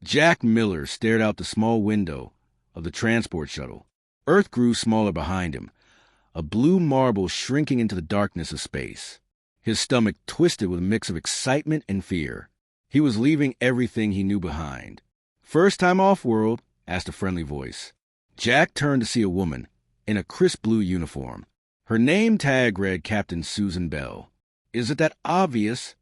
Jack Miller stared out the small window of the transport shuttle. Earth grew smaller behind him, a blue marble shrinking into the darkness of space. His stomach twisted with a mix of excitement and fear. He was leaving everything he knew behind. "First time off-world?" asked a friendly voice. Jack turned to see a woman in a crisp blue uniform. Her name tag read Captain Susan Bell. "Is it that obvious?"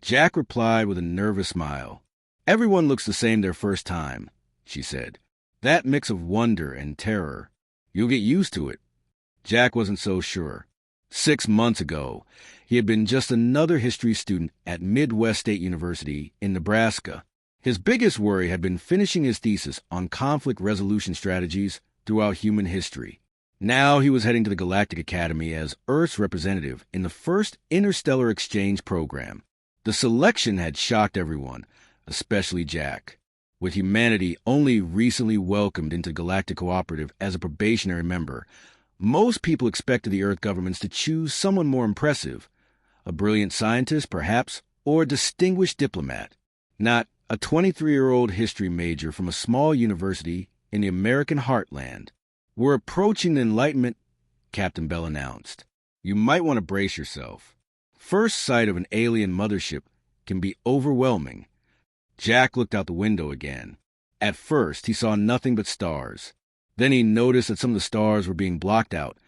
Jack replied with a nervous smile. "Everyone looks the same their first time," she said. "That mix of wonder and terror. You'll get used to it." Jack wasn't so sure. 6 months ago, he had been just another history student at Midwest State University in Nebraska. His biggest worry had been finishing his thesis on conflict resolution strategies throughout human history. Now he was heading to the Galactic Academy as Earth's representative in the first interstellar exchange program. The selection had shocked everyone, especially Jack. With humanity only recently welcomed into Galactic Cooperative as a probationary member, most people expected the Earth governments to choose someone more impressive, a brilliant scientist, perhaps, or a distinguished diplomat, not a 23-year-old history major from a small university in the American heartland. "We're approaching the Enlightenment," Captain Bell announced. "You might want to brace yourself. First sight of an alien mothership can be overwhelming." Jack looked out the window again. At first, he saw nothing but stars. Then he noticed that some of the stars were being blocked out,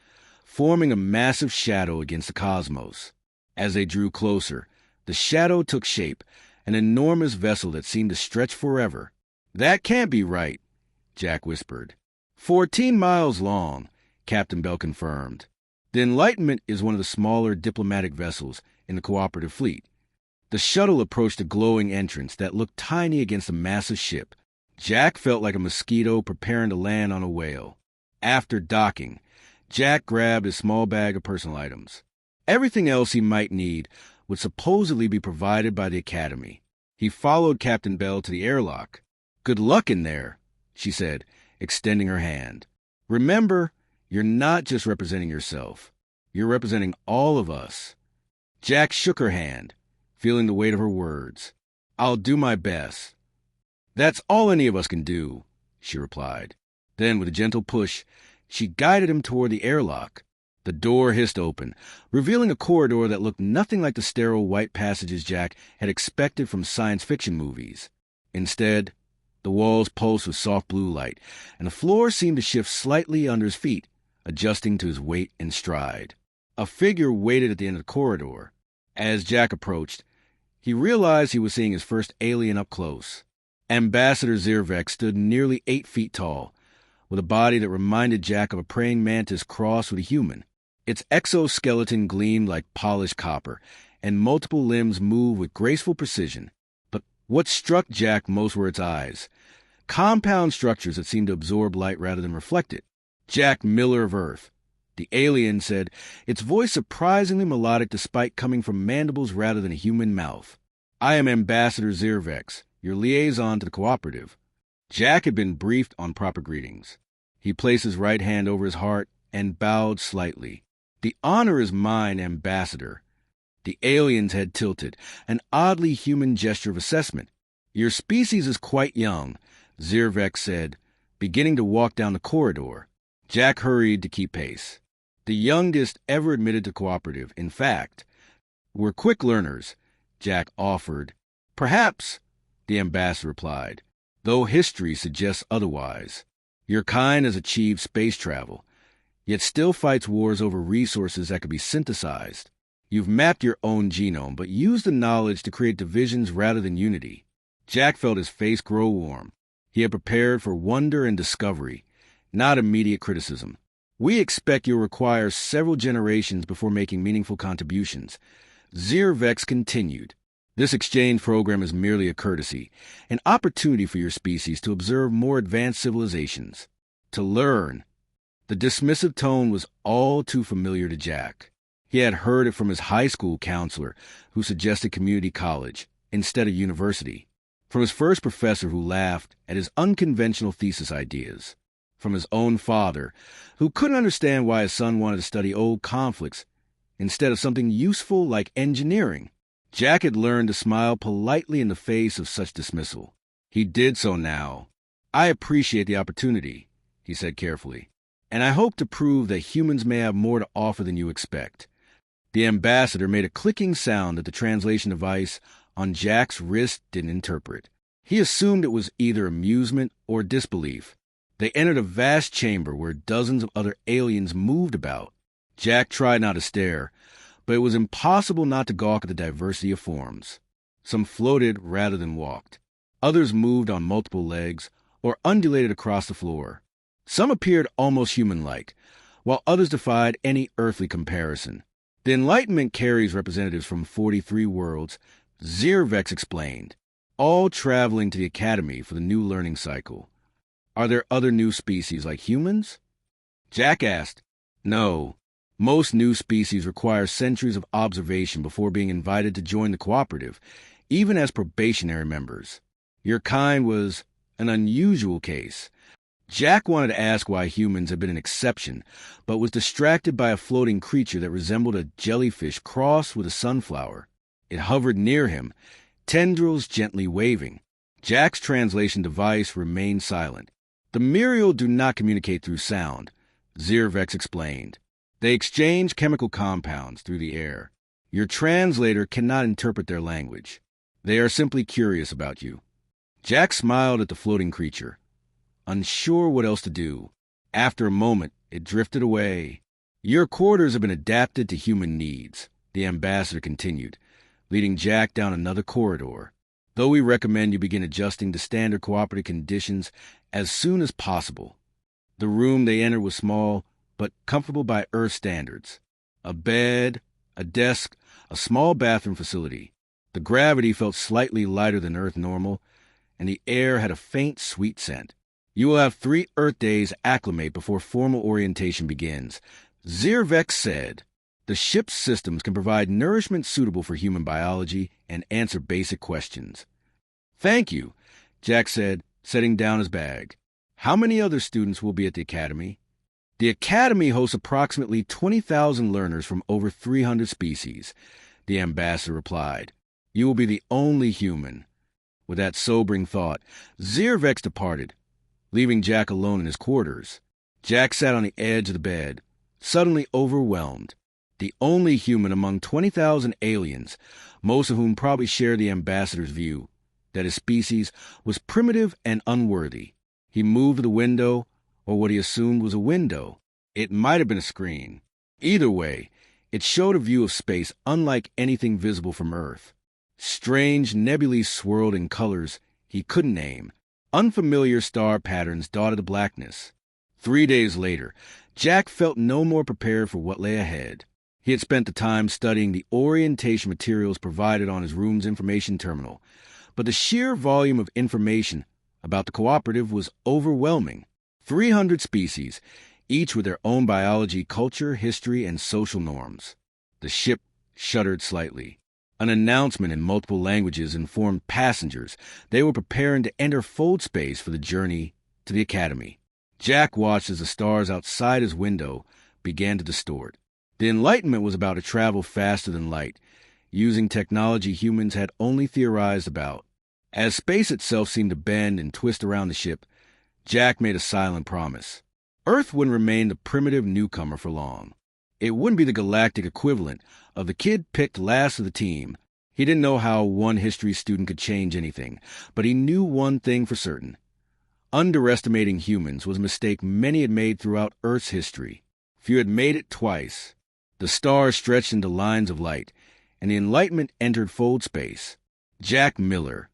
forming a massive shadow against the cosmos. As they drew closer, the shadow took shape, an enormous vessel that seemed to stretch forever. "That can't be right," Jack whispered. 14 miles long, Captain Bell confirmed. The Enlightenment is one of the smaller diplomatic vessels in the cooperative fleet. The shuttle approached a glowing entrance that looked tiny against a massive ship. Jack felt like a mosquito preparing to land on a whale. After docking, Jack grabbed his small bag of personal items. Everything else he might need would supposedly be provided by the Academy. He followed Captain Bell to the airlock. "Good luck in there," she said, extending her hand. "Remember, you're not just representing yourself. You're representing all of us." Jack shook her hand, feeling the weight of her words. "I'll do my best." "That's all any of us can do," she replied. Then, with a gentle push, she guided him toward the airlock. The door hissed open, revealing a corridor that looked nothing like the sterile white passages Jack had expected from science fiction movies. Instead, the walls pulsed with soft blue light, and the floor seemed to shift slightly under his feet, adjusting to his weight and stride. A figure waited at the end of the corridor. As Jack approached, he realized he was seeing his first alien up close. Ambassador Zirvek stood nearly 8 feet tall, with a body that reminded Jack of a praying mantis crossed with a human. Its exoskeleton gleamed like polished copper, and multiple limbs moved with graceful precision. But what struck Jack most were its eyes, compound structures that seemed to absorb light rather than reflect it. "Jack Miller of Earth," the alien said, its voice surprisingly melodic despite coming from mandibles rather than a human mouth. "I am Ambassador Zirvex, your liaison to the cooperative." Jack had been briefed on proper greetings. He placed his right hand over his heart and bowed slightly. "The honor is mine, Ambassador." The alien's head tilted, an oddly human gesture of assessment. "Your species is quite young," Zirvex said, beginning to walk down the corridor. Jack hurried to keep pace. "The youngest ever admitted to cooperative, in fact." "We're quick learners," Jack offered. "Perhaps," the ambassador replied, "though history suggests otherwise. Your kind has achieved space travel, yet still fights wars over resources that could be synthesized. You've mapped your own genome, but used the knowledge to create divisions rather than unity." Jack felt his face grow warm. He had prepared for wonder and discovery, not immediate criticism. "We expect you'll require several generations before making meaningful contributions," Zirvex continued. "This exchange program is merely a courtesy, an opportunity for your species to observe more advanced civilizations, to learn." The dismissive tone was all too familiar to Jack. He had heard it from his high school counselor, who suggested community college instead of university, from his first professor who laughed at his unconventional thesis ideas, from his own father, who couldn't understand why his son wanted to study old conflicts instead of something useful like engineering. Jack had learned to smile politely in the face of such dismissal. He did so now. "I appreciate the opportunity," he said carefully, "and I hope to prove that humans may have more to offer than you expect." The ambassador made a clicking sound that the translation device on Jack's wrist didn't interpret. He assumed it was either amusement or disbelief. They entered a vast chamber where dozens of other aliens moved about. Jack tried not to stare, but it was impossible not to gawk at the diversity of forms. Some floated rather than walked. Others moved on multiple legs or undulated across the floor. Some appeared almost human-like, while others defied any earthly comparison. "The Enlightenment carries representatives from 43 worlds," Zirvex explained, "all traveling to the Academy for the new learning cycle. Are there other new species like humans?" Jack asked. "No. Most new species require centuries of observation before being invited to join the cooperative, even as probationary members. Your kind was an unusual case." Jack wanted to ask why humans had been an exception, but was distracted by a floating creature that resembled a jellyfish crossed with a sunflower. It hovered near him, tendrils gently waving. Jack's translation device remained silent. "The Muriel do not communicate through sound," Zirvex explained. "They exchange chemical compounds through the air. Your translator cannot interpret their language. They are simply curious about you." Jack smiled at the floating creature, unsure what else to do. After a moment, it drifted away. "Your quarters have been adapted to human needs," the ambassador continued, leading Jack down another corridor. "Though we recommend you begin adjusting to standard cooperative conditions as soon as possible." The room they entered was small, but comfortable by Earth standards. A bed, a desk, a small bathroom facility. The gravity felt slightly lighter than Earth normal, and the air had a faint, sweet scent. "You will have 3 Earth days acclimate before formal orientation begins," Zirvex said. "The ship's systems can provide nourishment suitable for human biology and answer basic questions." "Thank you," Jack said, setting down his bag. "How many other students will be at the Academy?" "The Academy hosts approximately 20,000 learners from over 300 species," the ambassador replied. "You will be the only human." With that sobering thought, Zirvex departed, leaving Jack alone in his quarters. Jack sat on the edge of the bed, suddenly overwhelmed. The only human among 20,000 aliens, most of whom probably shared the ambassador's view, that his species was primitive and unworthy. He moved to the window, or what he assumed was a window. It might have been a screen. Either way, it showed a view of space unlike anything visible from Earth. Strange nebulae swirled in colors he couldn't name. Unfamiliar star patterns dotted the blackness. 3 days later, Jack felt no more prepared for what lay ahead. He had spent the time studying the orientation materials provided on his room's information terminal, but the sheer volume of information about the cooperative was overwhelming. 300 species, each with their own biology, culture, history, and social norms. The ship shuddered slightly. An announcement in multiple languages informed passengers they were preparing to enter fold space for the journey to the Academy. Jack watched as the stars outside his window began to distort. The Enlightenment was about to travel faster than light, using technology humans had only theorized about. As space itself seemed to bend and twist around the ship, Jack made a silent promise. Earth wouldn't remain the primitive newcomer for long. It wouldn't be the galactic equivalent of the kid picked last of the team. He didn't know how one history student could change anything, but he knew one thing for certain. Underestimating humans was a mistake many had made throughout Earth's history. Few had made it twice. The stars stretched into lines of light, and the Enlightenment entered fold space. Jack Miller,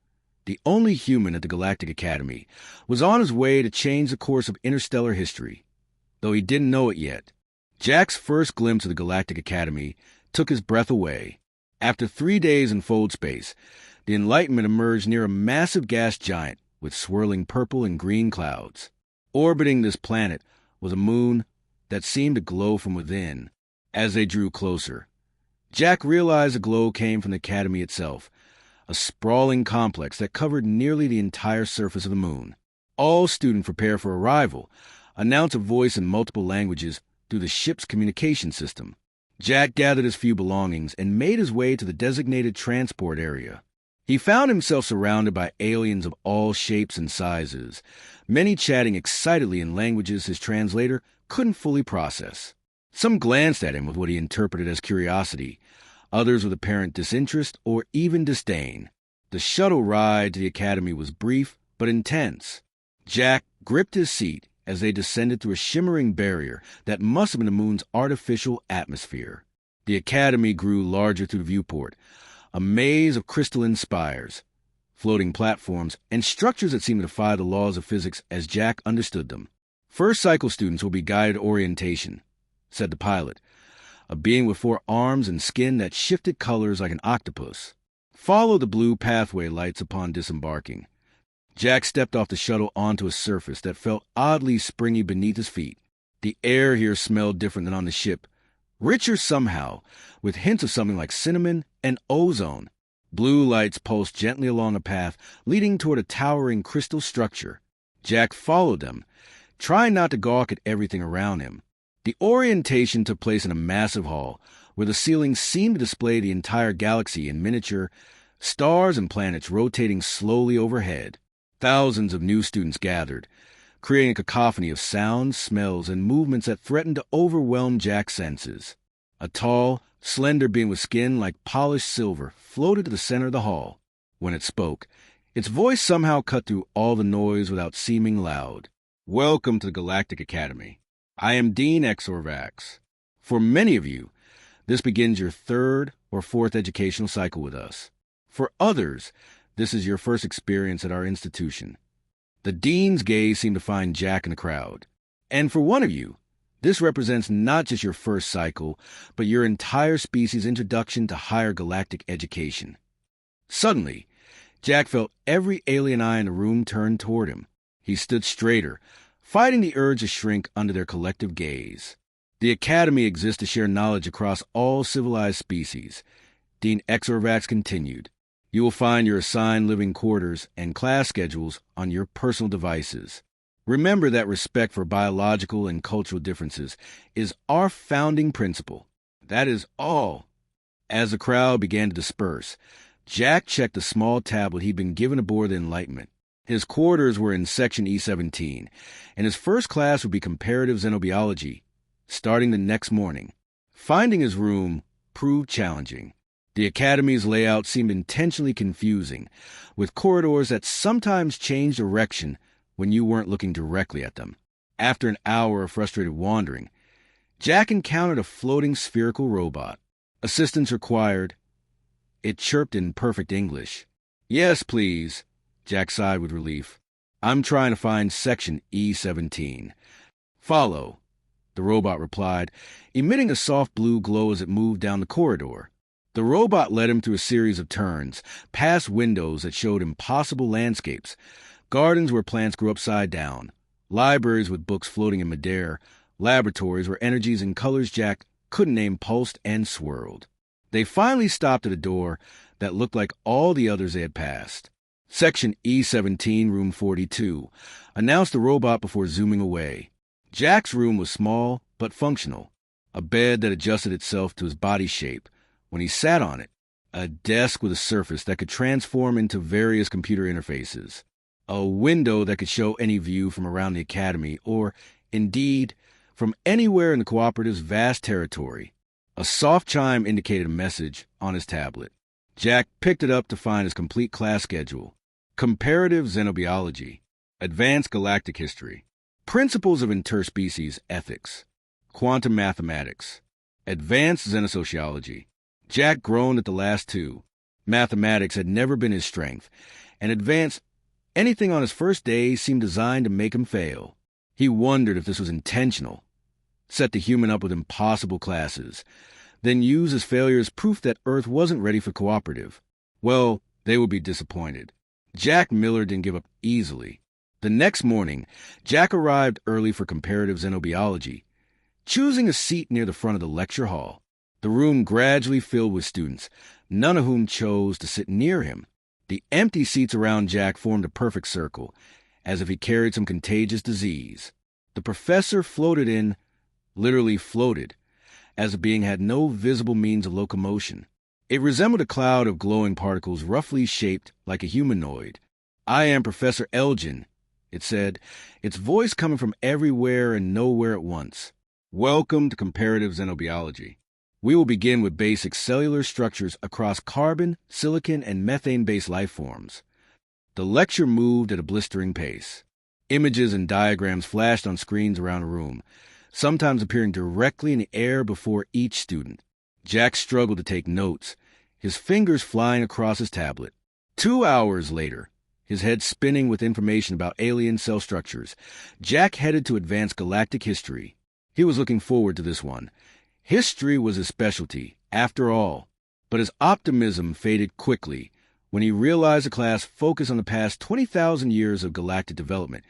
the only human at the Galactic Academy, was on his way to change the course of interstellar history, though he didn't know it yet. Jack's first glimpse of the Galactic Academy took his breath away. After 3 days in fold space, the Enlightenment emerged near a massive gas giant with swirling purple and green clouds. Orbiting this planet was a moon that seemed to glow from within. As they drew closer, Jack realized the glow came from the Academy itself, a sprawling complex that covered nearly the entire surface of the moon. "All students prepare for arrival," announced a voice in multiple languages through the ship's communication system. Jack gathered his few belongings and made his way to the designated transport area. He found himself surrounded by aliens of all shapes and sizes, many chatting excitedly in languages his translator couldn't fully process. Some glanced at him with what he interpreted as curiosity, others with apparent disinterest or even disdain. The shuttle ride to the academy was brief but intense. Jack gripped his seat as they descended through a shimmering barrier that must have been the moon's artificial atmosphere. The academy grew larger through the viewport, a maze of crystalline spires, floating platforms, and structures that seemed to defy the laws of physics as Jack understood them. First cycle students will be guided orientation, said the pilot, a being with 4 arms and skin that shifted colors like an octopus. Follow the blue pathway lights upon disembarking. Jack stepped off the shuttle onto a surface that felt oddly springy beneath his feet. The air here smelled different than on the ship, richer somehow, with hints of something like cinnamon and ozone. Blue lights pulsed gently along a path leading toward a towering crystal structure. Jack followed them, trying not to gawk at everything around him. The orientation took place in a massive hall, where the ceiling seemed to display the entire galaxy in miniature, stars and planets rotating slowly overhead. Thousands of new students gathered, creating a cacophony of sounds, smells, and movements that threatened to overwhelm Jack's senses. A tall, slender being with skin like polished silver floated to the center of the hall. When it spoke, its voice somehow cut through all the noise without seeming loud. Welcome to the Galactic Academy. I am Dean Exorvax. For many of you, this begins your 3rd or 4th educational cycle with us. For others, this is your first experience at our institution. The dean's gaze seemed to find Jack in the crowd. And for one of you, this represents not just your first cycle, but your entire species' introduction to higher galactic education. Suddenly, Jack felt every alien eye in the room turn toward him. He stood straighter, fighting the urge to shrink under their collective gaze. The Academy exists to share knowledge across all civilized species. Dean Exorvax continued. You will find your assigned living quarters and class schedules on your personal devices. Remember that respect for biological and cultural differences is our founding principle. That is all. As the crowd began to disperse, Jack checked the small tablet he'd been given aboard the Enlightenment. His quarters were in Section E-17, and his first class would be comparative xenobiology, starting the next morning. Finding his room proved challenging. The Academy's layout seemed intentionally confusing, with corridors that sometimes changed direction when you weren't looking directly at them. After an hour of frustrated wandering, Jack encountered a floating spherical robot. Assistance required. It chirped in perfect English. Yes, please, Jack sighed with relief. I'm trying to find Section E-17. Follow, the robot replied, emitting a soft blue glow as it moved down the corridor. The robot led him through a series of turns, past windows that showed impossible landscapes, gardens where plants grew upside down, libraries with books floating in midair, laboratories where energies and colors Jack couldn't name pulsed and swirled. They finally stopped at a door that looked like all the others they had passed. Section E-17, Room 42, announced the robot before zooming away. Jack's room was small but functional, a bed that adjusted itself to his body shape when he sat on it, a desk with a surface that could transform into various computer interfaces, a window that could show any view from around the Academy or, indeed, from anywhere in the Cooperative's vast territory. A soft chime indicated a message on his tablet. Jack picked it up to find his complete class schedule. Comparative Xenobiology, Advanced Galactic History, Principles of Interspecies Ethics, Quantum Mathematics, Advanced Xenosociology. Jack groaned at the last two. Mathematics had never been his strength, and advanced anything on his first day seemed designed to make him fail. He wondered if this was intentional. Set the human up with impossible classes, then use his failure as proof that Earth wasn't ready for cooperative. Well, they would be disappointed. Jack Miller didn't give up easily. The next morning, Jack arrived early for comparative xenobiology, choosing a seat near the front of the lecture hall. The room gradually filled with students, none of whom chose to sit near him. The empty seats around Jack formed a perfect circle, as if he carried some contagious disease. The professor floated in, literally floated, as the being had no visible means of locomotion. It resembled a cloud of glowing particles roughly shaped like a humanoid. "I am Professor Elgin," it said, its voice coming from everywhere and nowhere at once. "Welcome to comparative xenobiology. We will begin with basic cellular structures across carbon, silicon, and methane-based life forms." The lecture moved at a blistering pace. Images and diagrams flashed on screens around the room, sometimes appearing directly in the air before each student. Jack struggled to take notes, his fingers flying across his tablet. 2 hours later, his head spinning with information about alien cell structures, Jack headed to advanced galactic history. He was looking forward to this one. History was his specialty, after all. But his optimism faded quickly when he realized the class focused on the past 20,000 years of galactic development,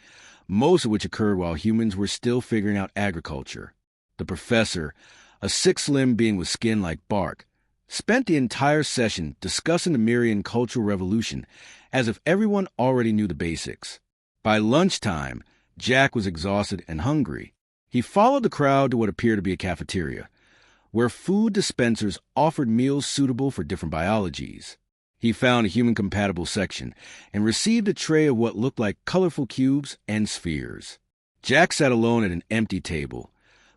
most of which occurred while humans were still figuring out agriculture. The professor, a six-limbed being with skin like bark, spent the entire session discussing the Mirian Cultural Revolution as if everyone already knew the basics. By lunchtime, Jack was exhausted and hungry. He followed the crowd to what appeared to be a cafeteria, where food dispensers offered meals suitable for different biologies. He found a human-compatible section and received a tray of what looked like colorful cubes and spheres. Jack sat alone at an empty table,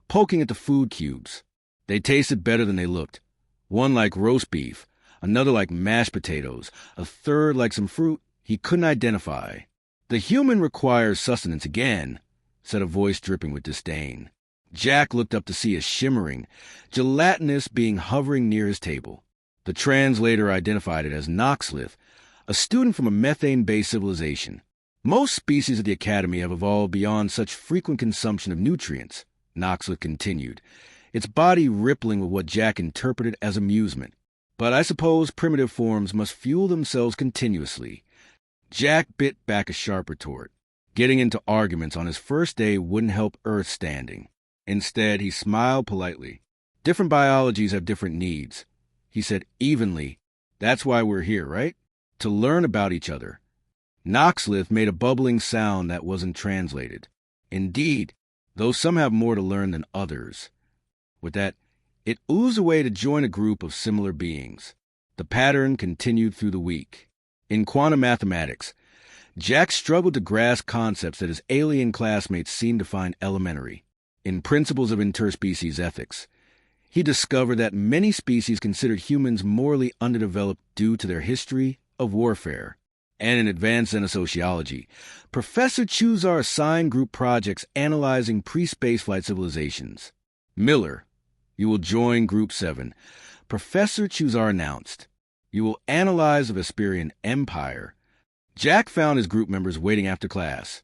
poking at the food cubes. They tasted better than they looked. One like roast beef, another like mashed potatoes, a third like some fruit he couldn't identify. "The human requires sustenance again," said a voice dripping with disdain. Jack looked up to see a shimmering, gelatinous being hovering near his table. The translator identified it as Noxlith, a student from a methane-based civilization. "Most species of the Academy have evolved beyond such frequent consumption of nutrients," Noxlith continued, its body rippling with what Jack interpreted as amusement. "But I suppose primitive forms must fuel themselves continuously." Jack bit back a sharp retort. Getting into arguments on his first day wouldn't help Earth standing. Instead, he smiled politely. "Different biologies have different needs," he said evenly. "That's why we're here, right? To learn about each other." Noxlith made a bubbling sound that wasn't translated. "Indeed, though some have more to learn than others." With that, it oozed away to join a group of similar beings. The pattern continued through the week. In quantum mathematics, Jack struggled to grasp concepts that his alien classmates seemed to find elementary. In principles of interspecies ethics, he discovered that many species considered humans morally underdeveloped due to their history of warfare. And in advanced xenosociology, Professor Chuzar assigned group projects analyzing pre-spaceflight civilizations. "Miller, you will join Group 7. Professor Chuzar announced. You will analyze the Vesperian Empire." Jack found his group members waiting after class.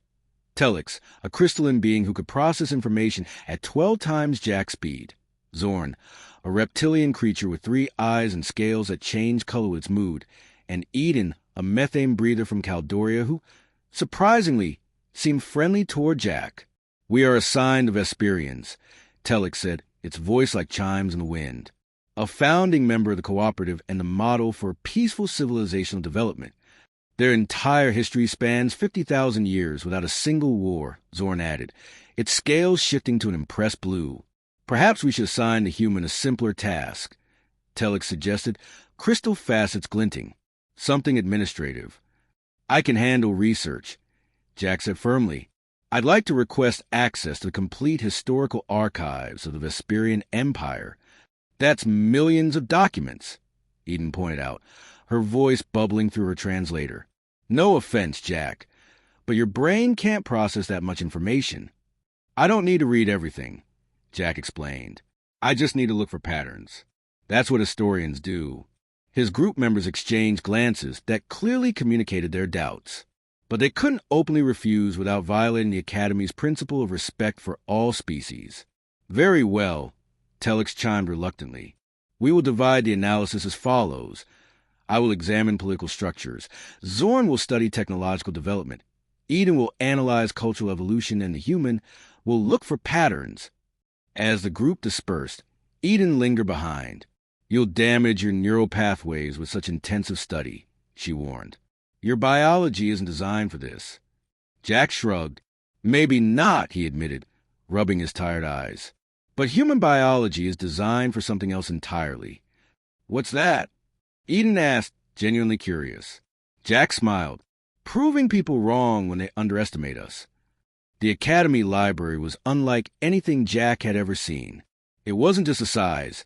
Telix, a crystalline being who could process information at 12 times Jack's speed. Zorn, a reptilian creature with 3 eyes and scales that change color with its mood. And Eden, a methane breather from Caldoria who, surprisingly, seemed friendly toward Jack. "We are assigned the Vesperians," Telix said, its voice like chimes in the wind. "A founding member of the cooperative and the model for peaceful civilizational development. Their entire history spans 50,000 years without a single war," Zorn added, its scales shifting to an impressed blue. "Perhaps we should assign the human a simpler task," Telix suggested, crystal facets glinting. "Something administrative." "I can handle research," Jack said firmly. "I'd like to request access to the complete historical archives of the Vesperian Empire." "That's millions of documents," Eden pointed out, her voice bubbling through her translator. "No offense, Jack, but your brain can't process that much information." "I don't need to read everything," Jack explained. "I just need to look for patterns. That's what historians do." His group members exchanged glances that clearly communicated their doubts. But they couldn't openly refuse without violating the Academy's principle of respect for all species. "Very well," Telix chimed reluctantly. "We will divide the analysis as follows. I will examine political structures. Zorn will study technological development. Eden will analyze cultural evolution, and the human will look for patterns." As the group dispersed, Eden lingered behind. "You'll damage your neural pathways with such intensive study," she warned. "Your biology isn't designed for this." Jack shrugged. "Maybe not," he admitted, rubbing his tired eyes. "But human biology is designed for something else entirely." "What's that?" Eden asked, genuinely curious. Jack smiled, proving people wrong when they underestimate us. The Academy Library was unlike anything Jack had ever seen. It wasn't just the size,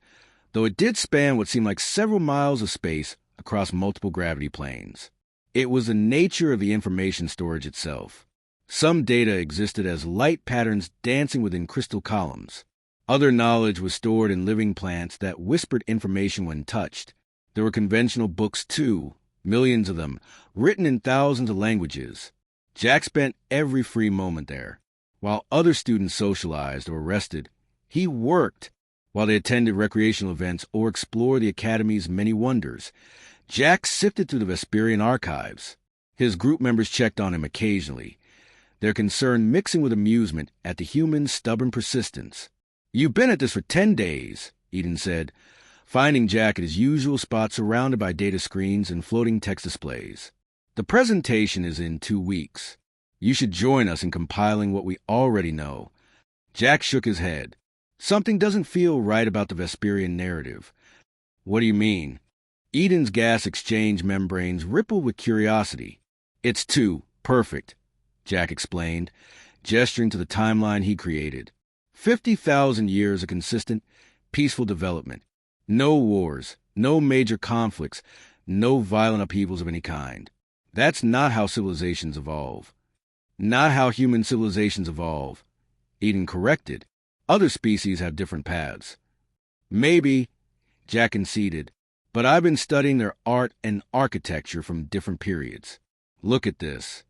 though it did span what seemed like several miles of space across multiple gravity planes. It was the nature of the information storage itself. Some data existed as light patterns dancing within crystal columns. Other knowledge was stored in living plants that whispered information when touched. There were conventional books, too, millions of them, written in thousands of languages. Jack spent every free moment there. While other students socialized or rested, he worked while they attended recreational events or explored the Academy's many wonders. Jack sifted through the Vesperian archives. His group members checked on him occasionally, their concern mixing with amusement at the human's stubborn persistence. "You've been at this for 10 days, Eden said, finding Jack at his usual spot surrounded by data screens and floating text displays. "The presentation is in 2 weeks. You should join us in compiling what we already know." Jack shook his head. "Something doesn't feel right about the Vesperian narrative." "What do you mean?" Eden's gas exchange membranes rippled with curiosity. "It's too perfect," Jack explained, gesturing to the timeline he created. 50,000 years of consistent, peaceful development. No wars, no major conflicts, no violent upheavals of any kind. That's not how civilizations evolve. Not how human civilizations evolve. Eden corrected. Other species have different paths. "Maybe," Jack conceded, "but I've been studying their art and architecture from different periods. Look at this."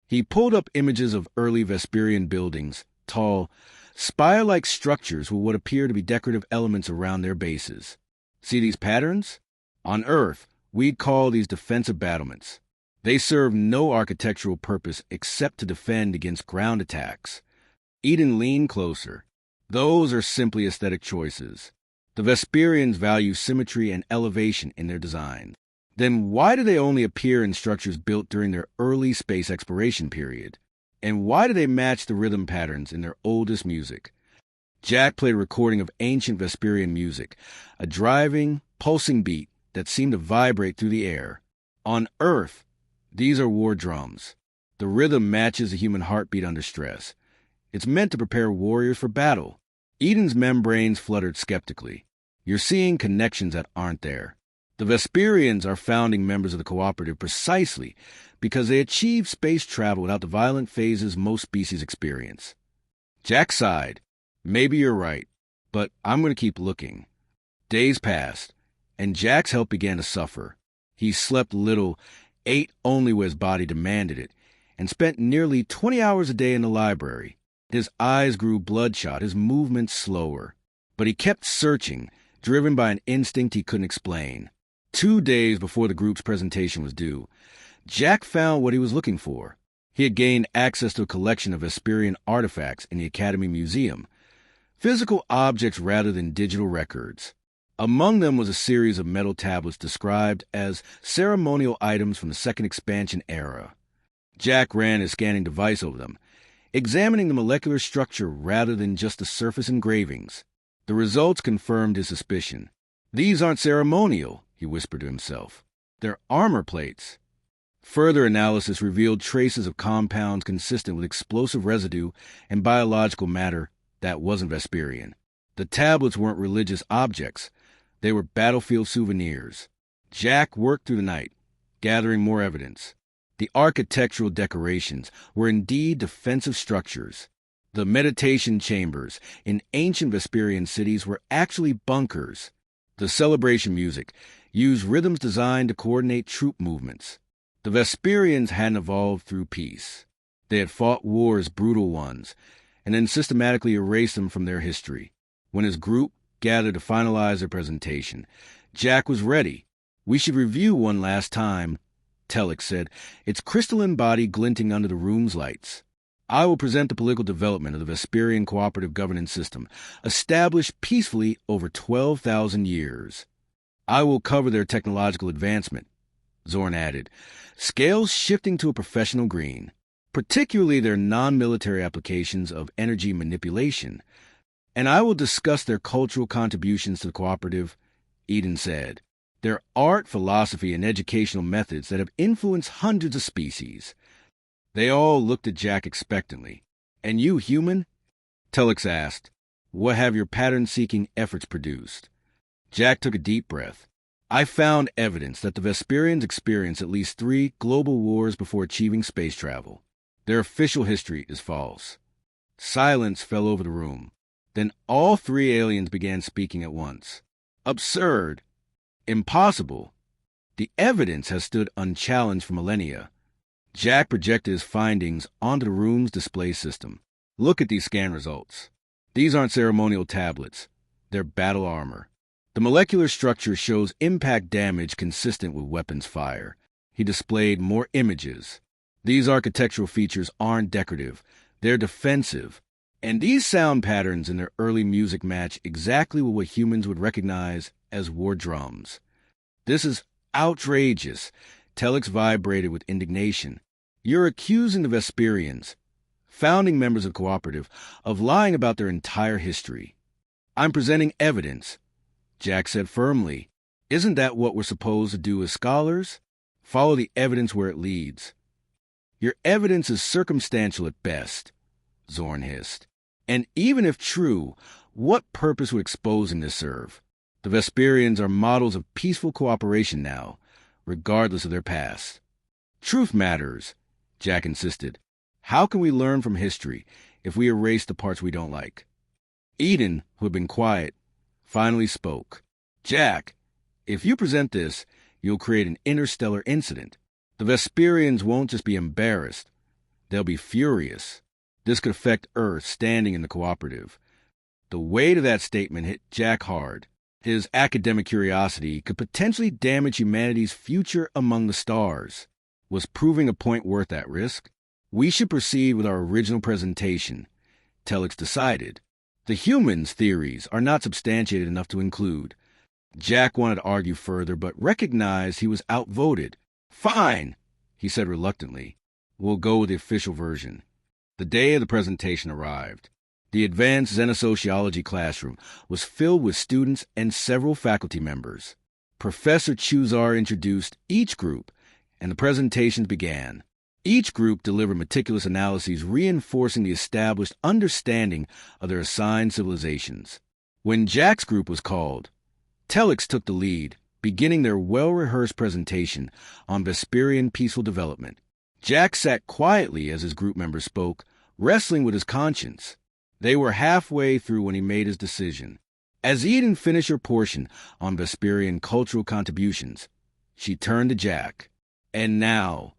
He pulled up images of early Vesperian buildings, tall, spire-like structures with what appear to be decorative elements around their bases. "See these patterns? On Earth, we'd call these defensive battlements. They serve no architectural purpose except to defend against ground attacks." Eden leaned closer. "Those are simply aesthetic choices. The Vesperians value symmetry and elevation in their design. Then why do they only appear in structures built during their early space exploration period? And why do they match the rhythm patterns in their oldest music?" Jack played a recording of ancient Vesperian music, a driving, pulsing beat that seemed to vibrate through the air. "On Earth, these are war drums. The rhythm matches the human heartbeat under stress. It's meant to prepare warriors for battle." Eden's membranes fluttered skeptically. "You're seeing connections that aren't there. The Vesperians are founding members of the cooperative precisely because they achieved space travel without the violent phases most species experience." Jack sighed. "Maybe you're right, but I'm going to keep looking." Days passed, and Jack's health began to suffer. He slept little, ate only when his body demanded it, and spent nearly 20 hours a day in the library. His eyes grew bloodshot, his movements slower. But he kept searching, driven by an instinct he couldn't explain. 2 days before the group's presentation was due, Jack found what he was looking for. He had gained access to a collection of Vesperian artifacts in the Academy Museum, physical objects rather than digital records. Among them was a series of metal tablets described as ceremonial items from the Second Expansion era. Jack ran his scanning device over them, examining the molecular structure rather than just the surface engravings. The results confirmed his suspicion. "These aren't ceremonial," he whispered to himself. "They're armor plates." Further analysis revealed traces of compounds consistent with explosive residue and biological matter that wasn't Vesperian. The tablets weren't religious objects. They were battlefield souvenirs. Jack worked through the night, gathering more evidence. The architectural decorations were indeed defensive structures. The meditation chambers in ancient Vesperian cities were actually bunkers. The celebration music used rhythms designed to coordinate troop movements. The Vesperians hadn't evolved through peace. They had fought wars, brutal ones, and then systematically erased them from their history. When his group gathered to finalize their presentation, Jack was ready. "We should review one last time," Telek said, its crystalline body glinting under the room's lights. "I will present the political development of the Vesperian cooperative governance system, established peacefully over 12,000 years. I will cover their technological advancement," Zorn added, scales shifting to a professional green, "particularly their non-military applications of energy manipulation. And I will discuss their cultural contributions to the cooperative," Eden said. Their art, philosophy, and educational methods that have influenced hundreds of species. They all looked at Jack expectantly. And you, human? Telex asked, what have your pattern-seeking efforts produced? Jack took a deep breath. I found evidence that the Vesperians experienced at least 3 global wars before achieving space travel. Their official history is false. Silence fell over the room. Then all 3 aliens began speaking at once. Absurd. Impossible. The evidence has stood unchallenged for millennia. Jack projected his findings onto the room's display system. Look at these scan results. These aren't ceremonial tablets. They're battle armor. The molecular structure shows impact damage consistent with weapons fire. He displayed more images. These architectural features aren't decorative. They're defensive. And these sound patterns in their early music match exactly with what humans would recognize as war drums. This is outrageous. Telex vibrated with indignation. You're accusing the Vesperians, founding members of Cooperative, of lying about their entire history. I'm presenting evidence, Jack said firmly. Isn't that what we're supposed to do as scholars? Follow the evidence where it leads. Your evidence is circumstantial at best, Zorn hissed. And even if true, what purpose would exposing this serve? The Vesperians are models of peaceful cooperation now, regardless of their past. Truth matters, Jack insisted. How can we learn from history if we erase the parts we don't like? Eden, who had been quiet, finally spoke. Jack, if you present this, you'll create an interstellar incident. The Vesperians won't just be embarrassed. They'll be furious. This could affect Earth standing in the Cooperative. The weight of that statement hit Jack hard. His academic curiosity could potentially damage humanity's future among the stars. Was proving a point worth that risk? We should proceed with our original presentation, Telex decided. The humans' theories are not substantiated enough to include. Jack wanted to argue further, but recognized he was outvoted. Fine, he said reluctantly. We'll go with the official version. The day of the presentation arrived. The advanced Xenosociology classroom was filled with students and several faculty members. Professor Chuzar introduced each group, and the presentations began. Each group delivered meticulous analyses reinforcing the established understanding of their assigned civilizations. When Jack's group was called, Telex took the lead, beginning their well-rehearsed presentation on Vesperian peaceful development. Jack sat quietly as his group members spoke, wrestling with his conscience. They were halfway through when he made his decision. As Eden finished her portion on Vesperian cultural contributions, she turned to Jack. And now,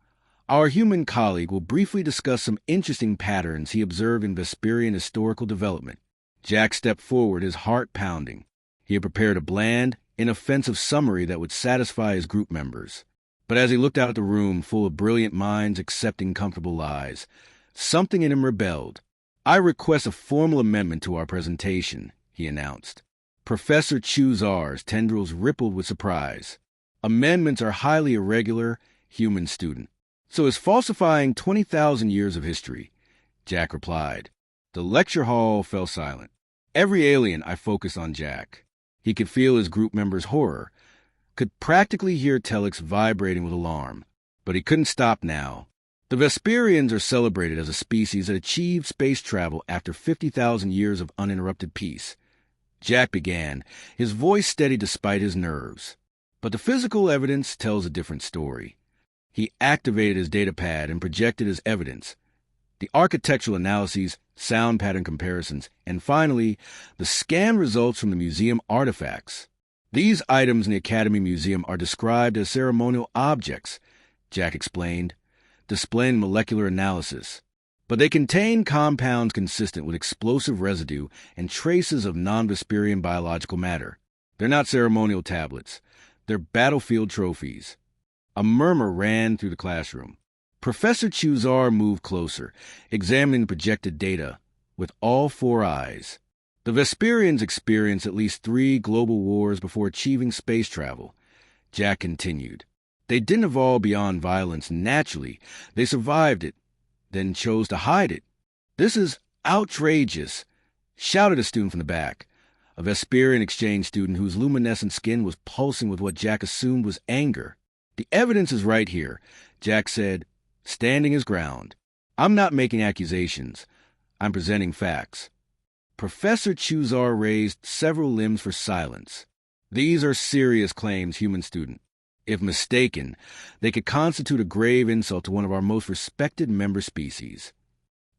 our human colleague will briefly discuss some interesting patterns he observed in Vesperian historical development. Jack stepped forward, his heart pounding. He had prepared a bland, inoffensive summary that would satisfy his group members. But as he looked out at the room full of brilliant minds accepting comfortable lies, something in him rebelled. I request a formal amendment to our presentation, he announced. Professor Chuzar's tendrils rippled with surprise. Amendments are highly irregular, human student. So is falsifying 20,000 years of history, Jack replied. The lecture hall fell silent. Every alien I focused on Jack. He could feel his group members' horror, could practically hear Telex vibrating with alarm. But he couldn't stop now. The Vesperians are celebrated as a species that achieved space travel after 50,000 years of uninterrupted peace. Jack began, his voice steady despite his nerves. But the physical evidence tells a different story. He activated his datapad and projected his evidence. The architectural analyses, sound pattern comparisons, and finally, the scan results from the museum artifacts. These items in the Academy Museum are described as ceremonial objects, Jack explained, displaying molecular analysis. But they contain compounds consistent with explosive residue and traces of non-Vesperian biological matter. They're not ceremonial tablets. They're battlefield trophies. A murmur ran through the classroom. Professor Chuzar moved closer, examining the projected data with all 4 eyes. The Vesperians experienced at least 3 global wars before achieving space travel, Jack continued. They didn't evolve beyond violence naturally. They survived it, then chose to hide it. This is outrageous, shouted a student from the back. a Vesperian exchange student whose luminescent skin was pulsing with what Jack assumed was anger. "The evidence is right here," Jack said, standing his ground. "I'm not making accusations. I'm presenting facts." Professor Chuzar raised several limbs for silence. "These are serious claims, human student. If mistaken, they could constitute a grave insult to one of our most respected member species."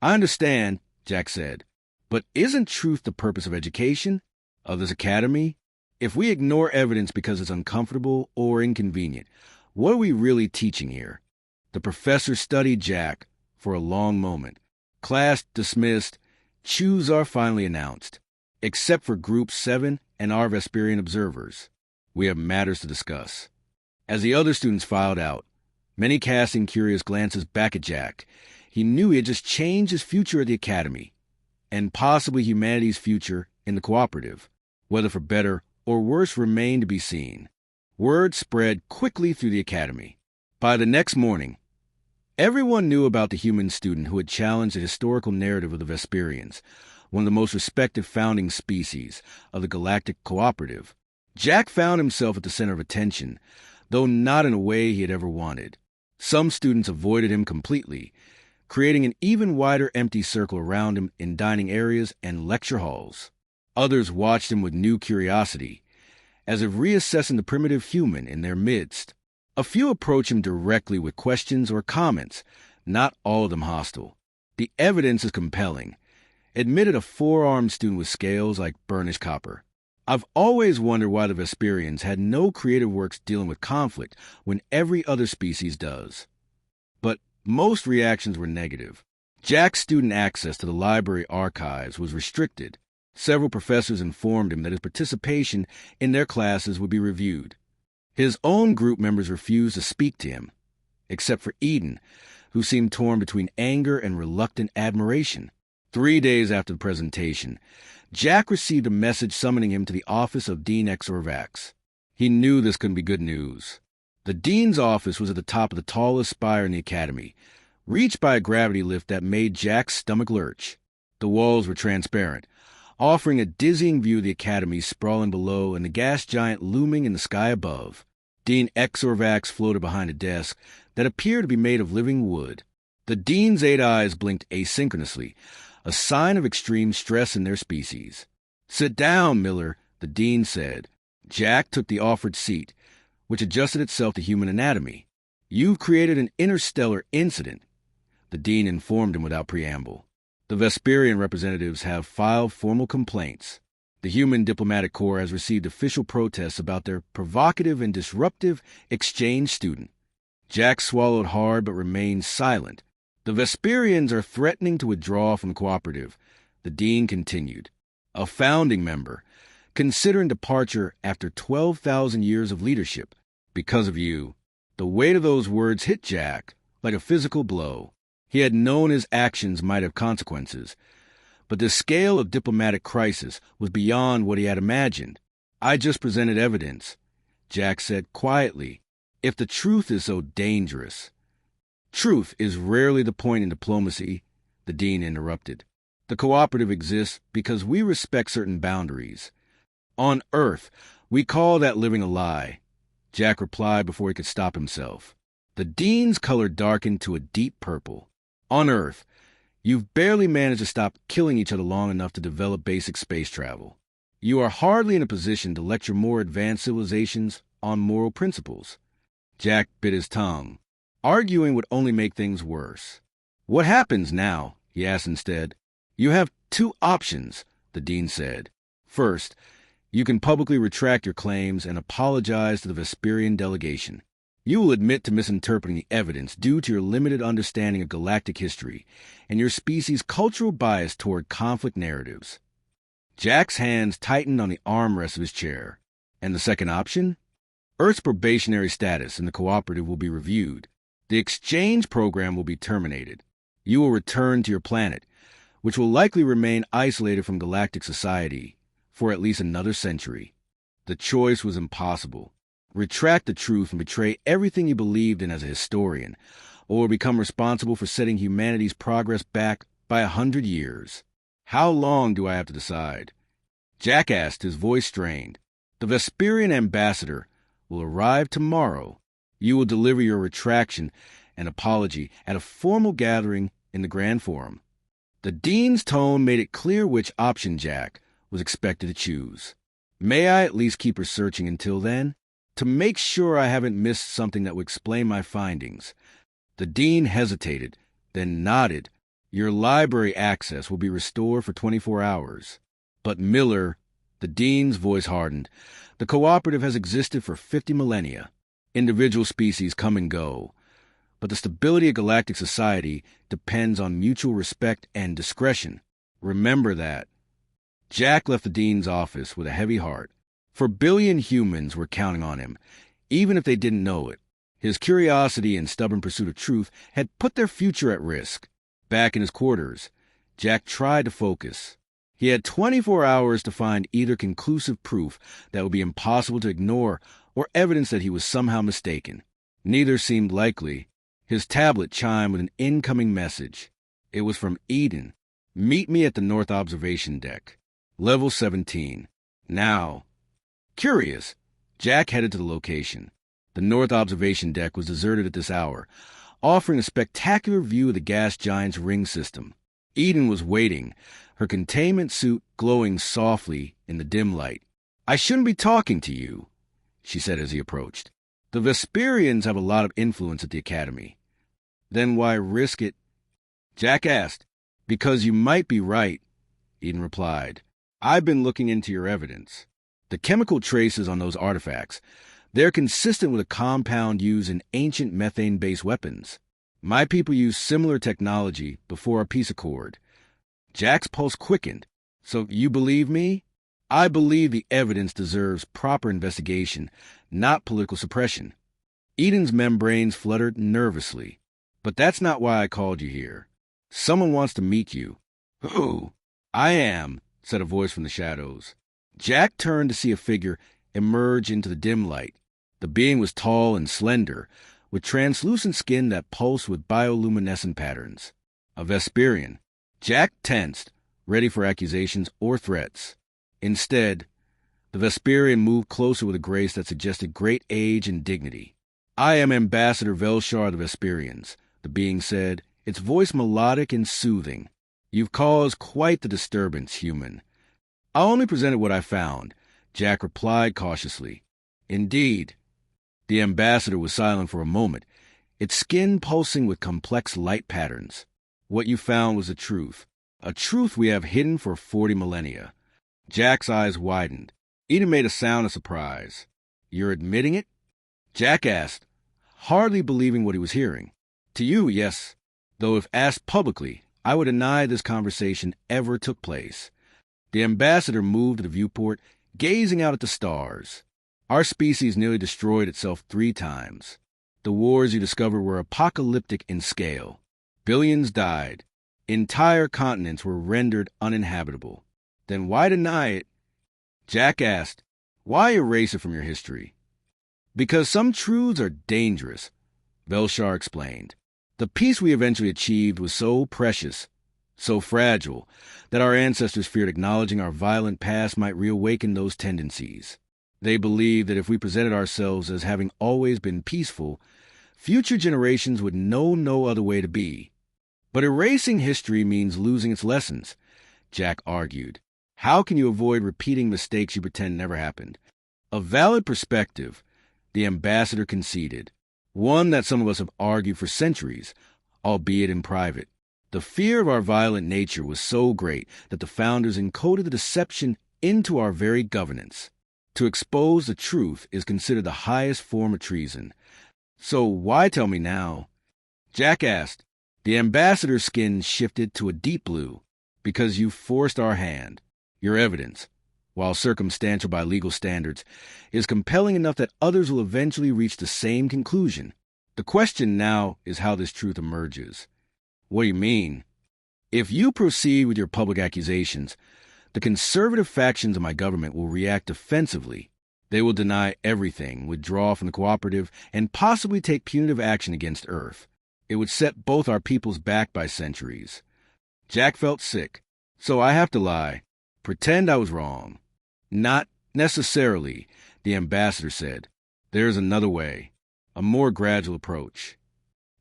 "I understand," Jack said, "but isn't truth the purpose of education, of this academy? If we ignore evidence because it's uncomfortable or inconvenient, what are we really teaching here?" The professor studied Jack for a long moment. "Class dismissed," Chuzar finally announced, "except for Group 7 and our Vesperian observers. We have matters to discuss." As the other students filed out, many casting curious glances back at Jack, he knew he had just changed his future at the academy, and possibly humanity's future in the cooperative. Whether for better or worse remained to be seen. Word spread quickly through the academy. By the next morning, everyone knew about the human student who had challenged the historical narrative of the Vesperians, one of the most respected founding species of the Galactic Cooperative. Jack found himself at the center of attention, though not in a way he had ever wanted. Some students avoided him completely, creating an even wider empty circle around him in dining areas and lecture halls. Others watched him with new curiosity, as if reassessing the primitive human in their midst. A few approached him directly with questions or comments, not all of them hostile. "The evidence is compelling," admitted a four-armed student with scales like burnished copper. "I've always wondered why the Vesperians had no creative works dealing with conflict when every other species does." But most reactions were negative. Jack's student access to the library archives was restricted. Several professors informed him that his participation in their classes would be reviewed. His own group members refused to speak to him, except for Eden, who seemed torn between anger and reluctant admiration. 3 days after the presentation, Jack received a message summoning him to the office of Dean Exorvax. He knew this couldn't be good news. The dean's office was at the top of the tallest spire in the academy, reached by a gravity lift that made Jack's stomach lurch. The walls were transparent, offering a dizzying view of the academy sprawling below and the gas giant looming in the sky above. Dean Exorvax floated behind a desk that appeared to be made of living wood. The dean's 8 eyes blinked asynchronously, a sign of extreme stress in their species. "Sit down, Miller," the dean said. Jack took the offered seat, which adjusted itself to human anatomy. "You've created an interstellar incident," the dean informed him without preamble. "The Vesperian representatives have filed formal complaints. The Human Diplomatic Corps has received official protests about their provocative and disruptive exchange student." Jack swallowed hard but remained silent. "The Vesperians are threatening to withdraw from the cooperative," the dean continued. "A founding member, considering departure after 12,000 years of leadership, because of you." The weight of those words hit Jack like a physical blow. He had known his actions might have consequences, but the scale of diplomatic crisis was beyond what he had imagined. "I just presented evidence," Jack said quietly. "If the truth is so dangerous—" "Truth is rarely the point in diplomacy," the dean interrupted. "The cooperative exists because we respect certain boundaries. On Earth, we call that living a lie," Jack replied before he could stop himself. The dean's color darkened to a deep purple. "On Earth, you've barely managed to stop killing each other long enough to develop basic space travel. You are hardly in a position to lecture more advanced civilizations on moral principles." Jack bit his tongue. Arguing would only make things worse. "What happens now?" he asked instead. "You have 2 options," the dean said. "First, you can publicly retract your claims and apologize to the Vesperian delegation. You will admit to misinterpreting the evidence due to your limited understanding of galactic history and your species' cultural bias toward conflict narratives." Jack's hands tightened on the armrest of his chair. "And the second option? Earth's probationary status in the cooperative will be reviewed. The exchange program will be terminated. You will return to your planet, which will likely remain isolated from galactic society for at least another century." The choice was impossible. Retract the truth and betray everything you believed in as a historian, or become responsible for setting humanity's progress back by 100 years. "How long do I have to decide?" Jack asked, his voice strained. The Vesperian ambassador will arrive tomorrow. You will deliver your retraction and apology at a formal gathering in the Grand Forum. The dean's tone made it clear which option Jack was expected to choose. May I at least keep researching until then, to make sure I haven't missed something that would explain my findings? The dean hesitated, then nodded. Your library access will be restored for 24 hours. But Miller, the dean's voice hardened, the cooperative has existed for 50 millennia. Individual species come and go, but the stability of galactic society depends on mutual respect and discretion. Remember that. Jack left the dean's office with a heavy heart. 4 billion humans were counting on him, even if they didn't know it. His curiosity and stubborn pursuit of truth had put their future at risk. Back in his quarters, Jack tried to focus. He had 24 hours to find either conclusive proof that would be impossible to ignore or evidence that he was somehow mistaken. Neither seemed likely. His tablet chimed with an incoming message. It was from Eden. Meet me at the North Observation Deck. Level 17. Now. Curious, Jack headed to the location. The North Observation Deck was deserted at this hour, offering a spectacular view of the gas giant's ring system. Eden was waiting, her containment suit glowing softly in the dim light. I shouldn't be talking to you, she said as he approached. The Vesperians have a lot of influence at the Academy. Then why risk it? Jack asked. Because you might be right, Eden replied. I've been looking into your evidence. The chemical traces on those artifacts, they're consistent with a compound used in ancient methane-based weapons. My people used similar technology before our peace accord. Jack's pulse quickened. So you believe me? I believe the evidence deserves proper investigation, not political suppression. Eden's membranes fluttered nervously. But that's not why I called you here. Someone wants to meet you. Who? I am, said a voice from the shadows. Jack turned to see a figure emerge into the dim light. The being was tall and slender, with translucent skin that pulsed with bioluminescent patterns. A Vesperian. Jack tensed, ready for accusations or threats. Instead, the Vesperian moved closer with a grace that suggested great age and dignity. I am Ambassador Velshar of the Vesperians, the being said, its voice melodic and soothing. You've caused quite the disturbance, human. I only presented what I found, Jack replied cautiously. Indeed. The ambassador was silent for a moment, its skin pulsing with complex light patterns. What you found was the truth, a truth we have hidden for 40 millennia. Jack's eyes widened. Eden made a sound of surprise. You're admitting it? Jack asked, hardly believing what he was hearing. To you, yes, though if asked publicly, I would deny this conversation ever took place. The ambassador moved to the viewport, gazing out at the stars. Our species nearly destroyed itself 3 times. The wars you discovered were apocalyptic in scale. Billions died. Entire continents were rendered uninhabitable. Then why deny it? Jack asked, why erase it from your history? Because some truths are dangerous, Velshar explained. The peace we eventually achieved was so precious, so fragile, that our ancestors feared acknowledging our violent past might reawaken those tendencies. They believed that if we presented ourselves as having always been peaceful, future generations would know no other way to be. But erasing history means losing its lessons, Jack argued. How can you avoid repeating mistakes you pretend never happened? A valid perspective, the ambassador conceded. One that some of us have argued for centuries, albeit in private. The fear of our violent nature was so great that the founders encoded the deception into our very governance. To expose the truth is considered the highest form of treason. So why tell me now? Jack asked. The ambassador's skin shifted to a deep blue. Because you forced our hand. Your evidence, while circumstantial by legal standards, is compelling enough that others will eventually reach the same conclusion. The question now is how this truth emerges. What do you mean? If you proceed with your public accusations, the conservative factions of my government will react defensively. They will deny everything, withdraw from the cooperative, and possibly take punitive action against Earth. It would set both our peoples back by centuries. Jack felt sick. So I have to lie. Pretend I was wrong. Not necessarily, the ambassador said. There's another way, a more gradual approach.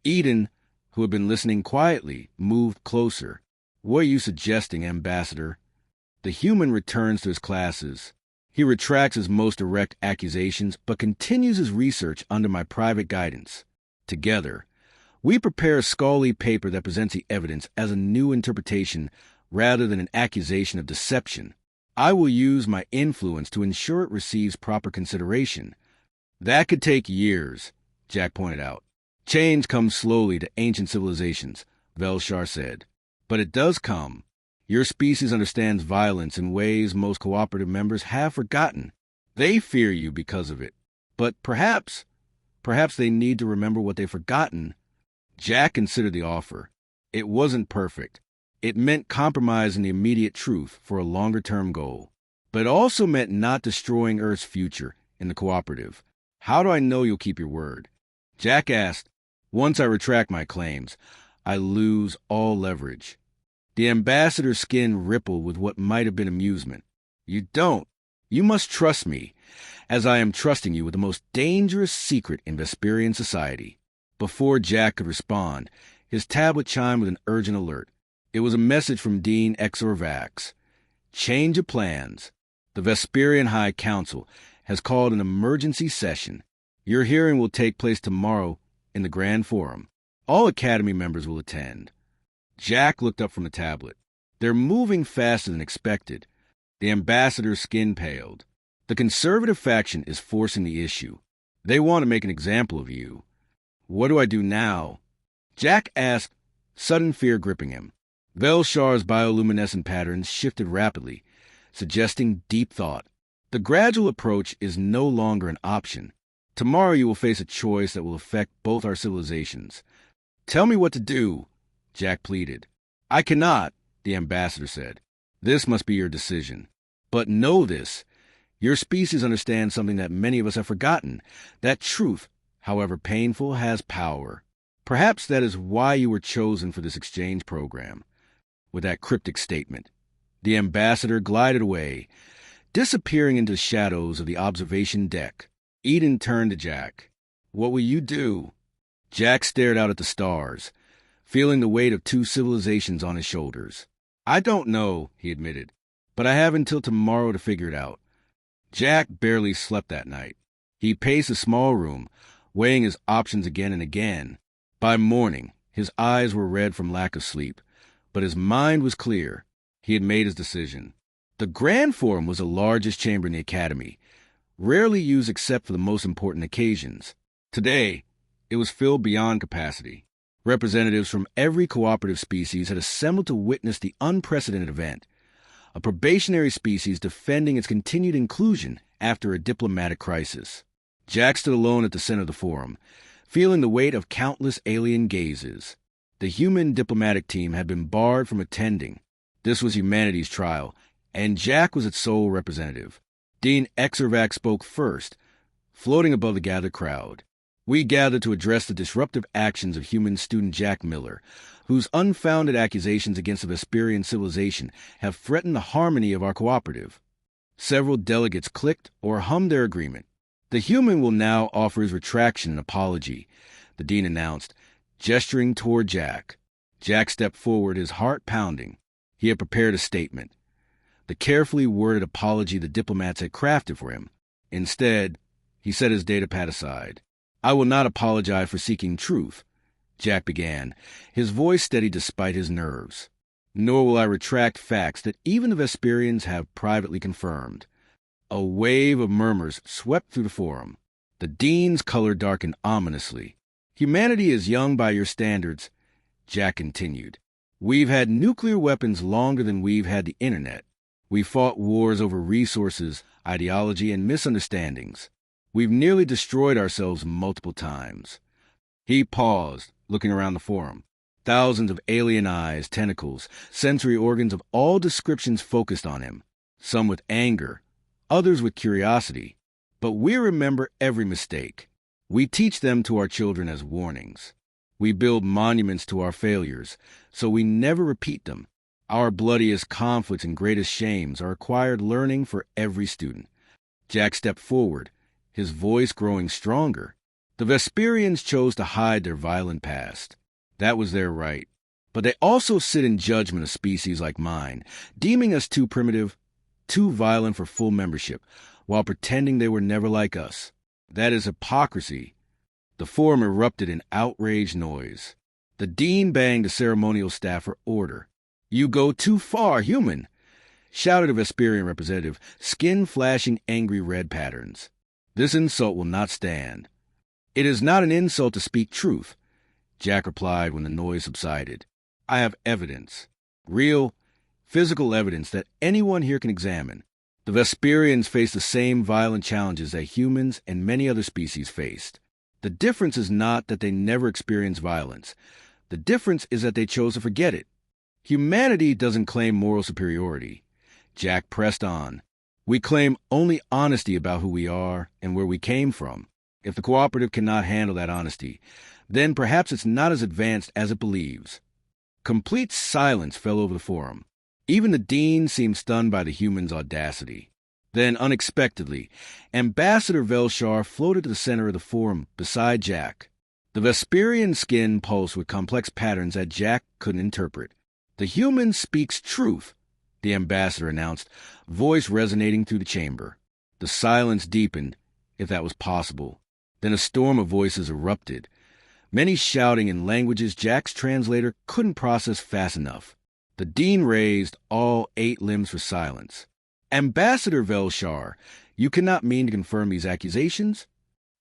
Eden, who had been listening quietly, moved closer. What are you suggesting, Ambassador? The human returns to his classes. He retracts his most direct accusations, but continues his research under my private guidance. Together, we prepare a scholarly paper that presents the evidence as a new interpretation rather than an accusation of deception. I will use my influence to ensure it receives proper consideration. That could take years, Jack pointed out. Change comes slowly to ancient civilizations, Velshar said. But it does come. Your species understands violence in ways most cooperative members have forgotten. They fear you because of it. But perhaps they need to remember what they've forgotten. Jack considered the offer. It wasn't perfect. It meant compromising the immediate truth for a longer-term goal. But it also meant not destroying Earth's future in the cooperative. How do I know you'll keep your word? Jack asked. Once I retract my claims, I lose all leverage. The ambassador's skin rippled with what might have been amusement. You don't. You must trust me, as I am trusting you with the most dangerous secret in Vesperian society. Before Jack could respond, his tablet chimed with an urgent alert. It was a message from Dean Exorvax. Change of plans. The Vesperian High Council has called an emergency session. Your hearing will take place tomorrow in the Grand Forum. All Academy members will attend. Jack looked up from the tablet. They're moving faster than expected. The ambassador's skin paled. The conservative faction is forcing the issue. They want to make an example of you. What do I do now? Jack asked, sudden fear gripping him. Velshar's bioluminescent patterns shifted rapidly, suggesting deep thought. The gradual approach is no longer an option. Tomorrow you will face a choice that will affect both our civilizations. Tell me what to do, Jack pleaded. I cannot, the ambassador said. This must be your decision. But know this. Your species understands something that many of us have forgotten. That truth, however painful, has power. Perhaps that is why you were chosen for this exchange program. With that cryptic statement, the ambassador glided away, disappearing into the shadows of the observation deck. Eden turned to Jack. What will you do? Jack stared out at the stars, feeling the weight of two civilizations on his shoulders. I don't know, he admitted, but I have until tomorrow to figure it out. Jack barely slept that night. He paced the small room, weighing his options again and again. By morning, his eyes were red from lack of sleep, but his mind was clear. He had made his decision. The Grand Forum was the largest chamber in the Academy, rarely used except for the most important occasions. Today, it was filled beyond capacity. Representatives from every cooperative species had assembled to witness the unprecedented event, a probationary species defending its continued inclusion after a diplomatic crisis. Jack stood alone at the center of the forum, feeling the weight of countless alien gazes. The human diplomatic team had been barred from attending. This was humanity's trial, and Jack was its sole representative. Dean Exorvac spoke first, floating above the gathered crowd. We gathered to address the disruptive actions of human student Jack Miller, whose unfounded accusations against the Vesperian civilization have threatened the harmony of our cooperative. Several delegates clicked or hummed their agreement. The human will now offer his retraction and apology, the dean announced, gesturing toward Jack. Jack stepped forward, his heart pounding. He had prepared a statement, the carefully worded apology the diplomats had crafted for him. Instead, he set his datapad aside. I will not apologize for seeking truth, Jack began, his voice steady despite his nerves. Nor will I retract facts that even the Vesperians have privately confirmed. A wave of murmurs swept through the forum. The dean's color darkened ominously. Humanity is young by your standards, Jack continued. We've had nuclear weapons longer than we've had the internet. We fought wars over resources, ideology, and misunderstandings. We've nearly destroyed ourselves multiple times. He paused, looking around the forum. Thousands of alien eyes, tentacles, sensory organs of all descriptions focused on him, some with anger, others with curiosity. But we remember every mistake. We teach them to our children as warnings. We build monuments to our failures, so we never repeat them. Our bloodiest conflicts and greatest shames are acquired learning for every student. Jack stepped forward, his voice growing stronger. The Vesperians chose to hide their violent past. That was their right. But they also sit in judgment of species like mine, deeming us too primitive, too violent for full membership, while pretending they were never like us. That is hypocrisy. The forum erupted in outraged noise. The dean banged the ceremonial staff for order. "You go too far, human!" shouted a Vesperian representative, skin flashing angry red patterns. "This insult will not stand." "It is not an insult to speak truth," Jack replied when the noise subsided. "I have evidence. Real, physical evidence that anyone here can examine. The Vesperians face the same violent challenges that humans and many other species faced. The difference is not that they never experienced violence. The difference is that they chose to forget it. Humanity doesn't claim moral superiority." Jack pressed on. "We claim only honesty about who we are and where we came from. If the cooperative cannot handle that honesty, then perhaps it's not as advanced as it believes." Complete silence fell over the forum. Even the dean seemed stunned by the human's audacity. Then, unexpectedly, Ambassador Velshar floated to the center of the forum beside Jack. The Vesperian skin pulsed with complex patterns that Jack couldn't interpret. "The human speaks truth," the ambassador announced, voice resonating through the chamber. The silence deepened, if that was possible. Then a storm of voices erupted, many shouting in languages Jack's translator couldn't process fast enough. The dean raised all 8 limbs for silence. "Ambassador Velshar, you cannot mean to confirm these accusations?"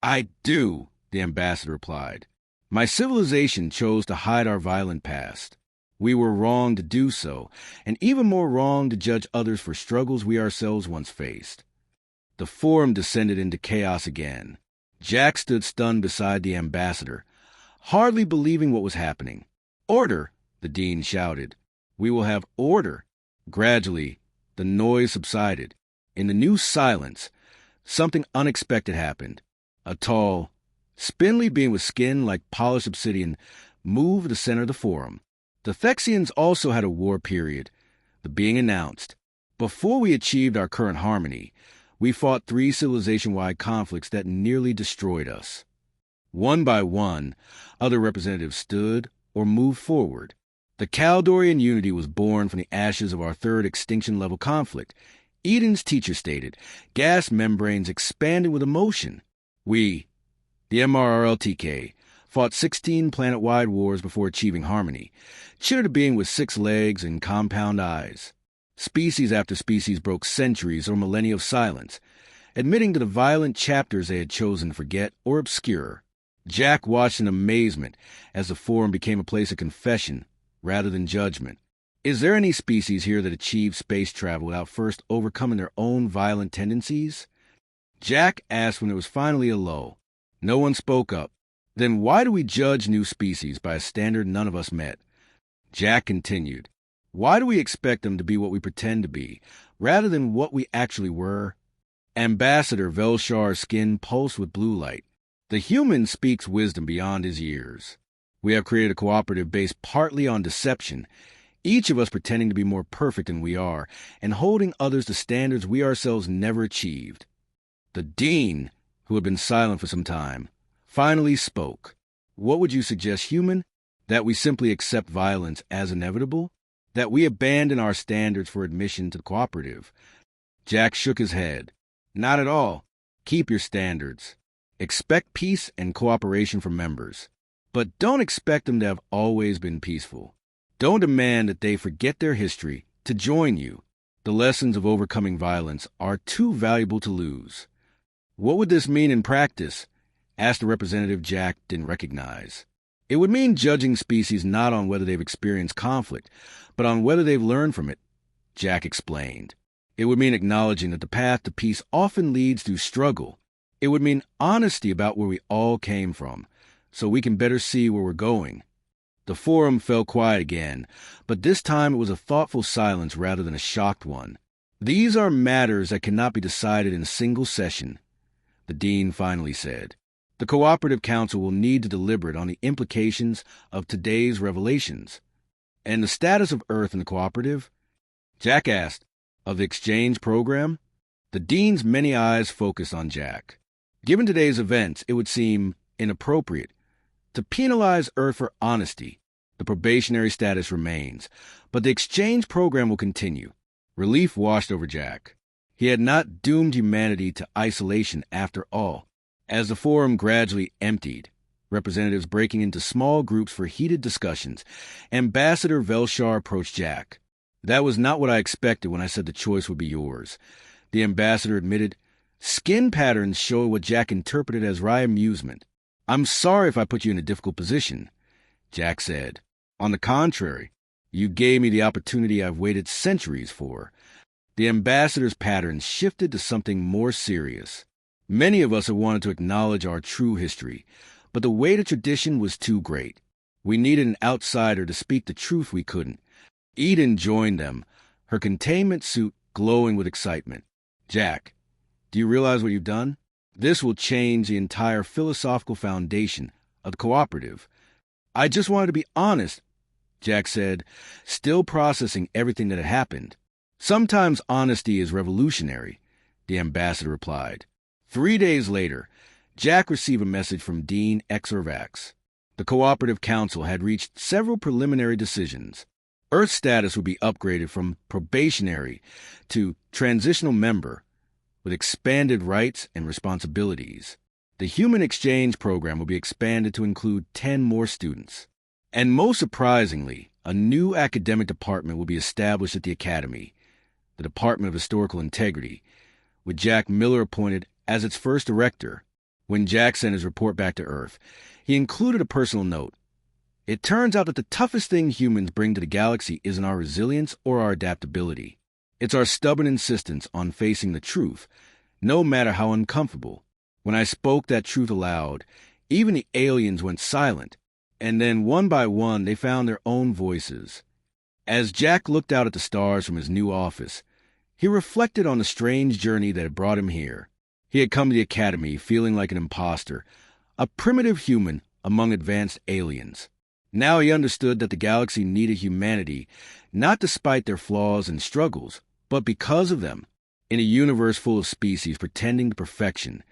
"I do," the ambassador replied. "My civilization chose to hide our violent past. We were wrong to do so, and even more wrong to judge others for struggles we ourselves once faced." The forum descended into chaos again. Jack stood stunned beside the ambassador, hardly believing what was happening. "Order!" the dean shouted. "We will have order." Gradually, the noise subsided. In the new silence, something unexpected happened. A tall, spindly being with skin like polished obsidian moved the center of the forum. The Thexians also had a war period. The being announced, "Before we achieved our current harmony, we fought 3 civilization-wide conflicts that nearly destroyed us." One by one, other representatives stood or moved forward. The Kaldorian unity was born from the ashes of our 3rd extinction-level conflict. Eden's teacher stated, gas membranes expanded with emotion. We, the MRRLTK, fought 16 planet-wide wars before achieving harmony, chittered a being with 6 legs and compound eyes. Species after species broke centuries or millennia of silence, admitting to the violent chapters they had chosen to forget or obscure. Jack watched in amazement as the forum became a place of confession rather than judgment. Is there any species here that achieved space travel without first overcoming their own violent tendencies? Jack asked when there was finally a lull. No one spoke up. Then why do we judge new species by a standard none of us met? Jack continued. Why do we expect them to be what we pretend to be, rather than what we actually were? Ambassador Velshar's skin pulsed with blue light. The human speaks wisdom beyond his years. We have created a cooperative based partly on deception, each of us pretending to be more perfect than we are, and holding others to standards we ourselves never achieved. The dean, who had been silent for some time, finally spoke. What would you suggest, human? That we simply accept violence as inevitable? That we abandon our standards for admission to the cooperative? Jack shook his head. Not at all. Keep your standards. Expect peace and cooperation from members. But don't expect them to have always been peaceful. Don't demand that they forget their history to join you. The lessons of overcoming violence are too valuable to lose. What would this mean in practice? Asked a representative Jack didn't recognize. It would mean judging species not on whether they've experienced conflict, but on whether they've learned from it, Jack explained. It would mean acknowledging that the path to peace often leads through struggle. It would mean honesty about where we all came from, so we can better see where we're going. The forum fell quiet again, but this time it was a thoughtful silence rather than a shocked one. These are matters that cannot be decided in a single session, the dean finally said. The Cooperative Council will need to deliberate on the implications of today's revelations. And the status of Earth and the cooperative? Jack asked. Of the exchange program? The dean's many eyes focused on Jack. Given today's events, it would seem inappropriate to penalize Earth for honesty. The probationary status remains, but the exchange program will continue. Relief washed over Jack. He had not doomed humanity to isolation after all. As the forum gradually emptied, representatives breaking into small groups for heated discussions, Ambassador Velshar approached Jack. That was not what I expected when I said the choice would be yours. The ambassador admitted. Skin patterns show what Jack interpreted as wry amusement. I'm sorry if I put you in a difficult position, Jack said. On the contrary, you gave me the opportunity I've waited centuries for. The ambassador's patterns shifted to something more serious. Many of us have wanted to acknowledge our true history, but the weight of tradition was too great. We needed an outsider to speak the truth we couldn't. Eden joined them, her containment suit glowing with excitement. Jack, do you realize what you've done? This will change the entire philosophical foundation of the cooperative. I just wanted to be honest, Jack said, still processing everything that had happened. Sometimes honesty is revolutionary, the ambassador replied. 3 days later, Jack received a message from Dean Exorvax. The Cooperative Council had reached several preliminary decisions. Earth's status would be upgraded from probationary to transitional member with expanded rights and responsibilities. The Human Exchange Program will be expanded to include 10 more students. And most surprisingly, a new academic department will be established at the Academy, the Department of Historical Integrity, with Jack Miller appointed as its first director. When Jack sent his report back to Earth, he included a personal note. It turns out that the toughest thing humans bring to the galaxy isn't our resilience or our adaptability. It's our stubborn insistence on facing the truth, no matter how uncomfortable. When I spoke that truth aloud, even the aliens went silent, and then one by one they found their own voices. As Jack looked out at the stars from his new office, he reflected on the strange journey that had brought him here. He had come to the Academy feeling like an imposter, a primitive human among advanced aliens. Now he understood that the galaxy needed humanity, not despite their flaws and struggles, but because of them. In a universe full of species pretending to perfection,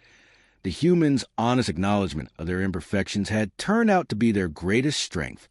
the humans' honest acknowledgement of their imperfections had turned out to be their greatest strength.